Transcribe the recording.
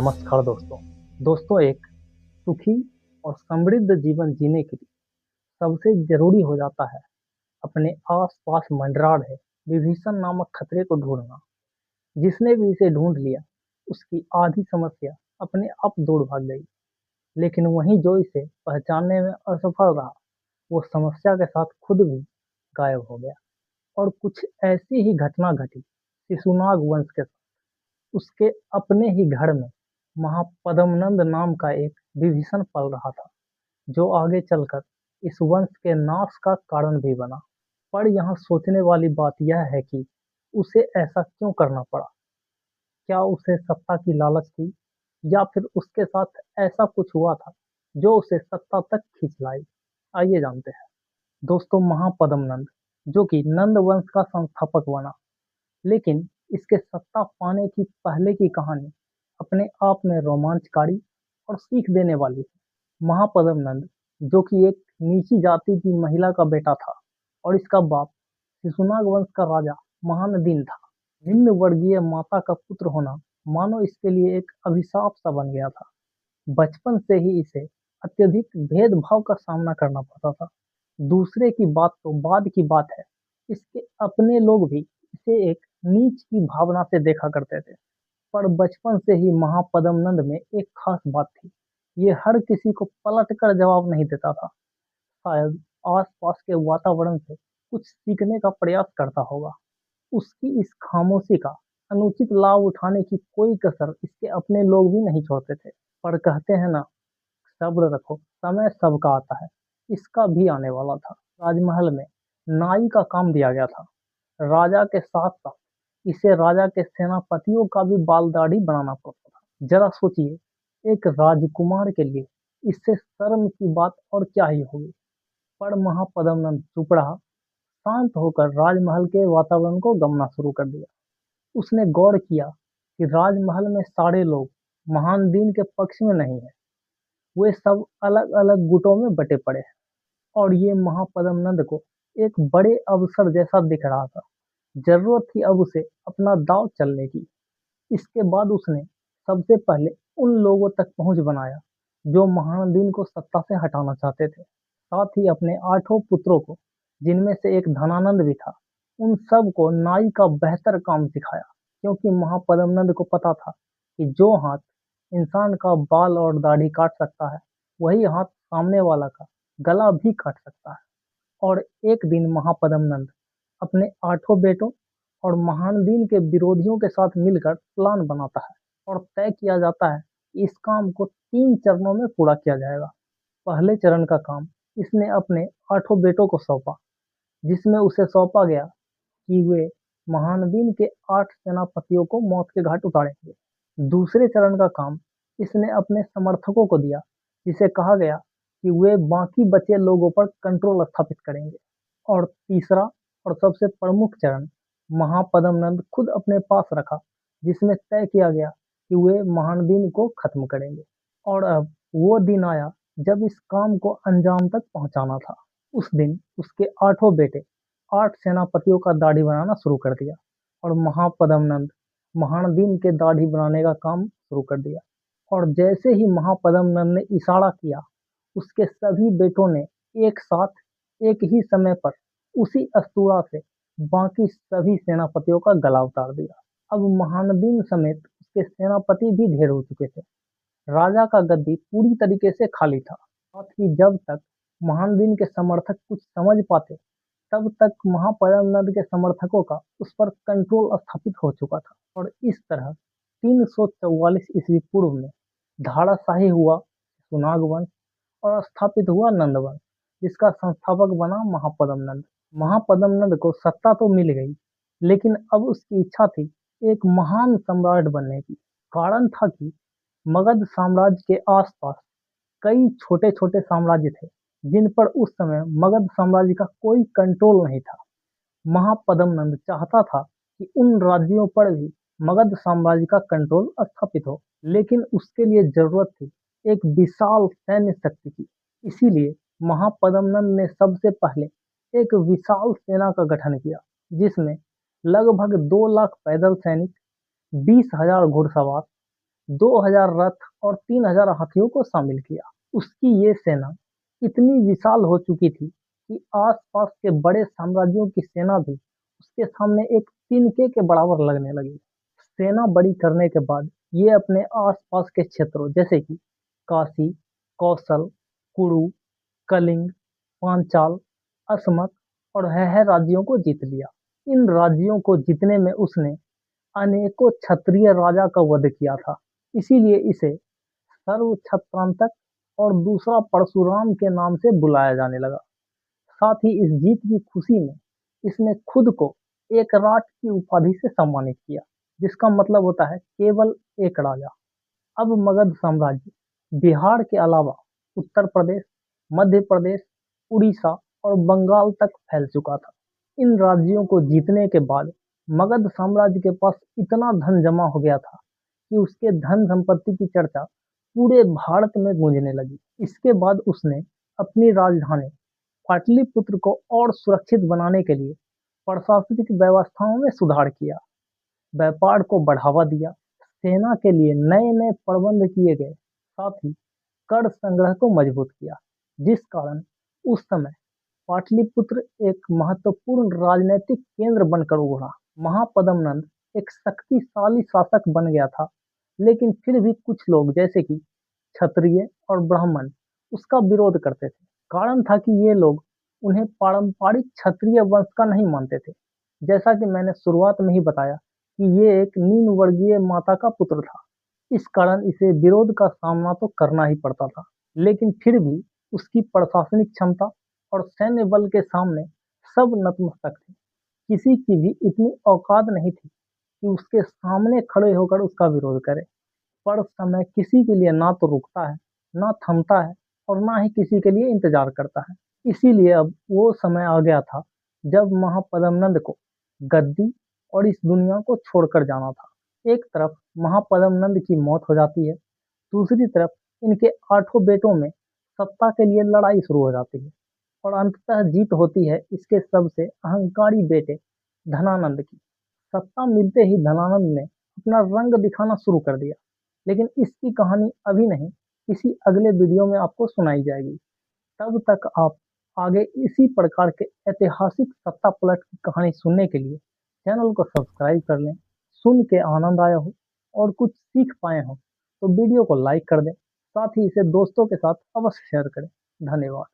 नमस्कार दोस्तों। दोस्तों, एक सुखी और समृद्ध जीवन जीने के लिए सबसे जरूरी हो जाता है अपने आस-पास मंडरा रहे विभीषण नामक खतरे को ढूंढना। जिसने भी इसे ढूंढ लिया, उसकी आधी समस्या अपने आप दूर भाग गई। लेकिन वहीं जो इसे पहचानने में असफल रहा, वो समस्या के साथ खुद भी गायब हो गया। और कुछ ऐसी ही घटना घटी शिशुनाग वंश के साथ। उसके अपने ही घर में महापद्मनंद नाम का एक विभीषण पल रहा था, जो आगे चलकर इस वंश के नाश का कारण भी बना। पर यहाँ सोचने वाली बात यह है कि उसे ऐसा क्यों करना पड़ा। क्या उसे सत्ता की लालच थी, या फिर उसके साथ ऐसा कुछ हुआ था जो उसे सत्ता तक खींच लाई। आइए जानते हैं। दोस्तों, महापद्मनंद, जो कि नंद वंश का संस्थापक बना, लेकिन इसके सत्ता पाने की पहले की कहानी अपने आप में रोमांचकारी और सीख देने वाली है। महापद्मनंद, जो कि एक नीची जाति की महिला का बेटा था, और इसका बाप शिशुनाग वंश का राजा महानदीन था। निम्न वर्गीय माता का पुत्र होना मानो इसके लिए एक अभिशाप सा बन गया था। बचपन से ही इसे अत्यधिक भेदभाव का सामना करना पड़ता था। दूसरे की बात तो बाद की बात है, इसके अपने लोग भी इसे एक नीच की भावना से देखा करते थे। पर बचपन से ही महापद्मनंद में एक खास बात थी। ये हर किसी को पलट कर जवाब नहीं देता था। शायद आसपास के वातावरण से कुछ सीखने का प्रयास करता होगा। उसकी इस खामोशी का अनुचित लाभ उठाने की कोई कसर इसके अपने लोग भी नहीं छोड़ते थे। पर कहते हैं ना, सब्र रखो, समय सबका आता है। इसका भी आने वाला था। राजमहल में नाई का काम दिया गया था। राजा के साथ साथ इसे राजा के सेनापतियों का भी बाल दाढ़ी बनाना पड़ता था। जरा सोचिए, एक राजकुमार के लिए इससे शर्म की बात और क्या ही होगी। पर महापद्मनंद चुप रहा, शांत होकर राजमहल के वातावरण को गमना शुरू कर दिया। उसने गौर किया कि राजमहल में सारे लोग महान दीन के पक्ष में नहीं है। वे सब अलग अलग गुटों में बटे पड़े हैं। और ये महापद्मनंद को एक बड़े अवसर जैसा दिख रहा था। जरूरत थी अब उसे अपना दांव चलने की। इसके बाद उसने सबसे पहले उन लोगों तक पहुंच बनाया जो महानदीन को सत्ता से हटाना चाहते थे। साथ ही अपने 8 पुत्रों को, जिनमें से एक धनानंद भी था, उन सब को नाई का बेहतर काम सिखाया। क्योंकि महापद्मनंद को पता था कि जो हाथ इंसान का बाल और दाढ़ी काट सकता है, वही हाथ सामने वाला का गला भी काट सकता है। और एक दिन महापद्मनंद अपने 8 बेटों और महानदीन के विरोधियों के साथ मिलकर प्लान बनाता है, और तय किया जाता है कि इस काम को 3 चरणों में पूरा किया जाएगा। पहले चरण का काम इसने अपने 8 बेटों को सौंपा, जिसमें उसे सौंपा गया कि वे महानदीन के 8 सेनापतियों को मौत के घाट उतारेंगे। दूसरे चरण का काम इसने अपने समर्थकों को दिया, जिसे कहा गया कि वे बाकी बचे लोगों पर कंट्रोल स्थापित करेंगे। और तीसरा और सबसे प्रमुख चरण महापद्मनंद खुद अपने पास रखा, जिसमें तय किया गया कि वे महानदीन को खत्म करेंगे। और अब वो दिन आया जब इस काम को अंजाम तक पहुंचाना था। उस दिन उसके 8 बेटे 8 सेनापतियों का दाढ़ी बनाना शुरू कर दिया, और महापद्मनंद महानदीन के दाढ़ी बनाने का काम शुरू कर दिया। और जैसे ही महापद्मनंद ने इशारा किया, उसके सभी बेटों ने एक साथ एक ही समय पर उसी अस्तूरा से बाकी सभी सेनापतियों का गला उतार दिया। अब महानदीन समेत उसके सेनापति भी ढेर हो चुके थे। राजा का गद्दी पूरी तरीके से खाली था। साथ ही जब तक महानदीन के समर्थक कुछ समझ पाते, तब तक महापद्मनंद के समर्थकों का उस पर कंट्रोल स्थापित हो चुका था। और इस तरह 344 ईस्वी पूर्व में धाराशाही हुआ सुनाग वंश, और स्थापित हुआ नंद वंश, जिसका संस्थापक बना महापद्मनंद। महापद्मनंद को सत्ता तो मिल गई, लेकिन अब उसकी इच्छा थी एक महान सम्राट बनने की। कारण था कि मगध साम्राज्य के आसपास कई छोटे छोटे साम्राज्य थे, जिन पर उस समय मगध साम्राज्य का कोई कंट्रोल नहीं था। महापद्मनंद चाहता था कि उन राज्यों पर भी मगध साम्राज्य का कंट्रोल स्थापित हो, लेकिन उसके लिए जरूरत थी एक विशाल सैन्य शक्ति की। इसीलिए महापद्मनंद ने सबसे पहले एक विशाल सेना का गठन किया, जिसमें लगभग 2 लाख पैदल सैनिक, 20,000 घुड़सवार, 2000 रथ और 3000 हाथियों को शामिल किया। उसकी ये सेना इतनी विशाल हो चुकी थी कि आसपास के बड़े साम्राज्यों की सेना भी उसके सामने एक तिनके के बराबर लगने लगी। सेना बड़ी करने के बाद ये अपने आसपास के क्षेत्रों जैसे कि काशी, कौशल, कुरु, कलिंग, पांचाल, असमक और हैह राज्यों को जीत लिया। इन राज्यों को जीतने में उसने अनेकों क्षत्रिय राजा का वध किया था, इसीलिए इसे सर्व क्षत्रांतक और दूसरा परशुराम के नाम से बुलाया जाने लगा। साथ ही इस जीत की खुशी में इसने खुद को एक राट की उपाधि से सम्मानित किया, जिसका मतलब होता है केवल एक राजा। अब मगध साम्राज्य बिहार के अलावा उत्तर प्रदेश, मध्य प्रदेश, उड़ीसा और बंगाल तक फैल चुका था। इन राज्यों को जीतने के बाद मगध साम्राज्य के पास इतना धन जमा हो गया था कि उसके धन संपत्ति की चर्चा पूरे भारत में गूंजने लगी। इसके बाद उसने अपनी राजधानी पाटलिपुत्र को और सुरक्षित बनाने के लिए प्रशासनिक व्यवस्थाओं में सुधार किया, व्यापार को बढ़ावा दिया, सेना के लिए नए नए प्रबंध किए गए, साथ ही कर संग्रह को मजबूत किया, जिस कारण उस समय पाटलिपुत्र एक महत्वपूर्ण राजनीतिक केंद्र बनकर उभरा। महापद्मनंद एक शक्तिशाली शासक बन गया था, लेकिन फिर भी कुछ लोग जैसे कि क्षत्रिय और ब्राह्मण उसका विरोध करते थे। कारण था कि ये लोग उन्हें पारंपरिक क्षत्रिय वंश का नहीं मानते थे। जैसा कि मैंने शुरुआत में ही बताया कि ये एक निम्न वर्गीय माता का पुत्र था। इस कारण इसे विरोध का सामना तो करना ही पड़ता था, लेकिन फिर भी उसकी प्रशासनिक क्षमता और सैन्य बल के सामने सब नतमस्तक थे। किसी की भी इतनी औकात नहीं थी कि उसके सामने खड़े होकर उसका विरोध करे। पर समय किसी के लिए ना तो रुकता है, ना थमता है और ना ही किसी के लिए इंतजार करता है। इसीलिए अब वो समय आ गया था जब महापद्मनंद को गद्दी और इस दुनिया को छोड़कर जाना था। एक तरफ महापद्मनंद की मौत हो जाती है, दूसरी तरफ इनके 8 बेटों में सत्ता के लिए लड़ाई शुरू हो जाती है और अंततः जीत होती है इसके सबसे अहंकारी बेटे धनानंद की। सत्ता मिलते ही धनानंद ने अपना रंग दिखाना शुरू कर दिया, लेकिन इसकी कहानी अभी नहीं, किसी अगले वीडियो में आपको सुनाई जाएगी। तब तक आप आगे इसी प्रकार के ऐतिहासिक सत्ता पलट की कहानी सुनने के लिए चैनल को सब्सक्राइब कर लें। सुन के आनंद आया हो और कुछ सीख पाए हो तो वीडियो को लाइक कर दें, साथ ही इसे दोस्तों के साथ अवश्य शेयर करें। धन्यवाद।